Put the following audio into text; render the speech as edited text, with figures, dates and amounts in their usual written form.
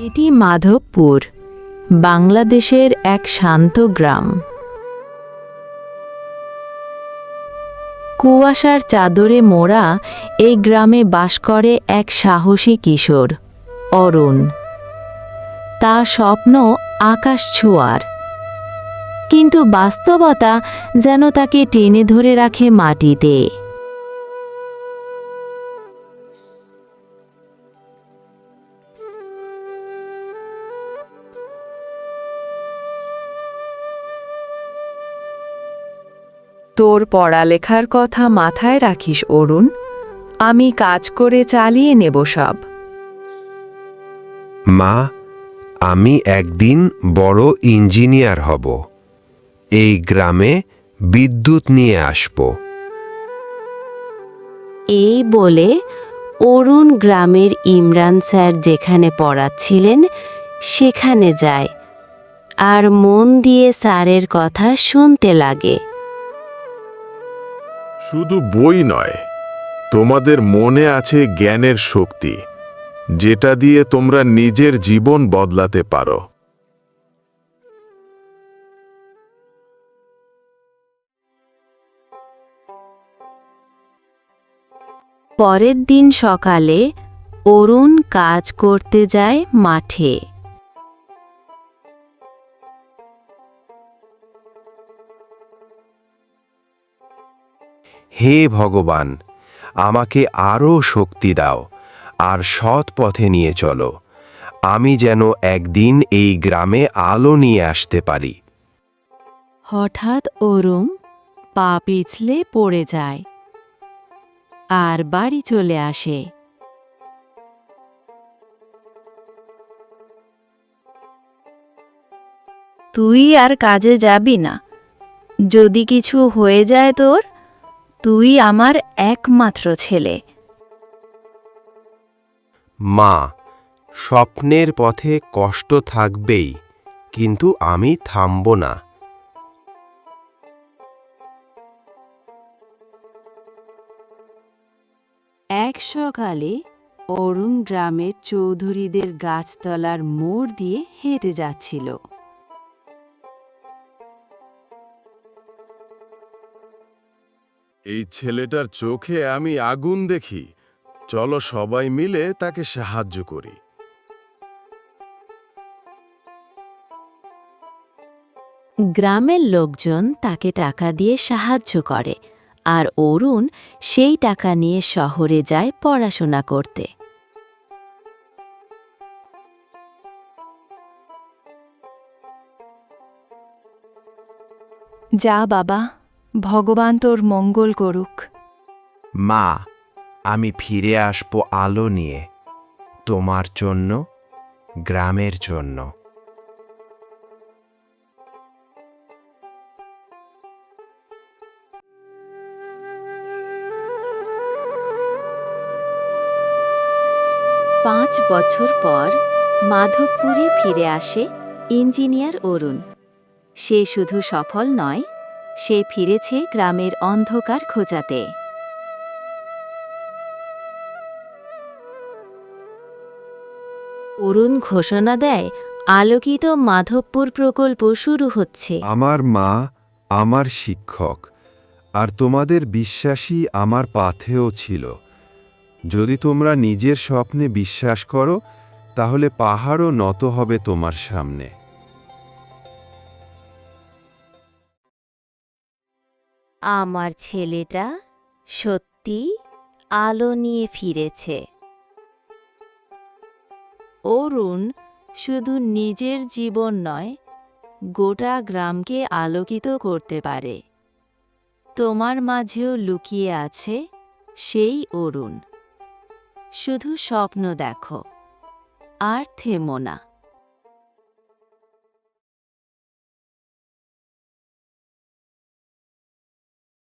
এটি মাধবপুর, বাংলাদেশের এক শান্ত গ্রাম। কুয়াশার চাদরে মোড়া এই গ্রামে বাস করে এক সাহসী কিশোর, অরুণ। তার স্বপ্ন আকাশ ছোঁয়ার, কিন্তু বাস্তবতা যেন তাকে টেনে ধরে রাখে মাটিতে। তোর পড়ালেখার কথা মাথায় রাখিস অরুণ, আমি কাজ করে চালিয়ে নেব সব। মা, আমি একদিন বড় ইঞ্জিনিয়ার হব। এই গ্রামে বিদ্যুৎ নিয়ে আসব। এই বলে অরুণ গ্রামের ইমরান স্যার যেখানে পড়াচ্ছিলেন সেখানে যায় আর মন দিয়ে স্যারের কথা শুনতে লাগে। শুধু বই নয়, তোমাদের মনে আছে জ্ঞানের শক্তি, যেটা দিয়ে তোমরা নিজের জীবন বদলাতে পারো। পরের দিন সকালে অরুণ কাজ করতে যায় মাঠে। হে ভগবান, আমাকে আরও শক্তি দাও আর সৎ পথে নিয়ে চলো। আমি যেন একদিন এই গ্রামে আলো নিয়ে আসতে পারি। হঠাৎ অরুণ পা পিছলে পড়ে যায় আর বাড়ি চলে আসে। তুই আর কাজে যাবি না? যদি কিছু হয়ে যায় তোর, তুই আমার একমাত্র ছেলে। মা, স্বপ্নের পথে কষ্ট থাকবেই, কিন্তু আমি থামব না। এক সকালে অরুণ গ্রামের চৌধুরীদের গাছতলার মোড় দিয়ে হেঁটে যাচ্ছিল। এই ছেলেটার চোখে আমি আগুন দেখি, চলো সবাই মিলে তাকে সাহায্য করি। গ্রামের লোকজন তাকে টাকা দিয়ে সাহায্য করে আর অরুণ সেই টাকা নিয়ে শহরে যায় পড়াশোনা করতে। যা বাবা, ভগবান তোর মঙ্গল করুক। মা, আমি ফিরে আসব আলো নিয়ে, তোমার জন্য, গ্রামের জন্য। পাঁচ বছর পর মাধবপুরে ফিরে আসে ইঞ্জিনিয়ার অরুণ। সে শুধু সফল নয়, সে ফিরেছে গ্রামের অন্ধকার খোঁজাতে। অরুণ ঘোষণা দেয়, আলোকিত মাধবপুর প্রকল্প শুরু হচ্ছে। আমার মা আমার শিক্ষক, আর তোমাদের বিশ্বাসই আমার পাথেও ছিল। যদি তোমরা নিজের স্বপ্নে বিশ্বাস করো, তাহলে পাহাড়ও নত হবে তোমার সামনে। আমার ছেলেটা সত্যি আলো নিয়ে ফিরেছে। অরুণ শুধু নিজের জীবন নয়, গোটা গ্রামকে আলোকিত করতে পারে। তোমার মাঝেও লুকিয়ে আছে সেই অরুণ। শুধু স্বপ্ন দেখো আর থেমো না।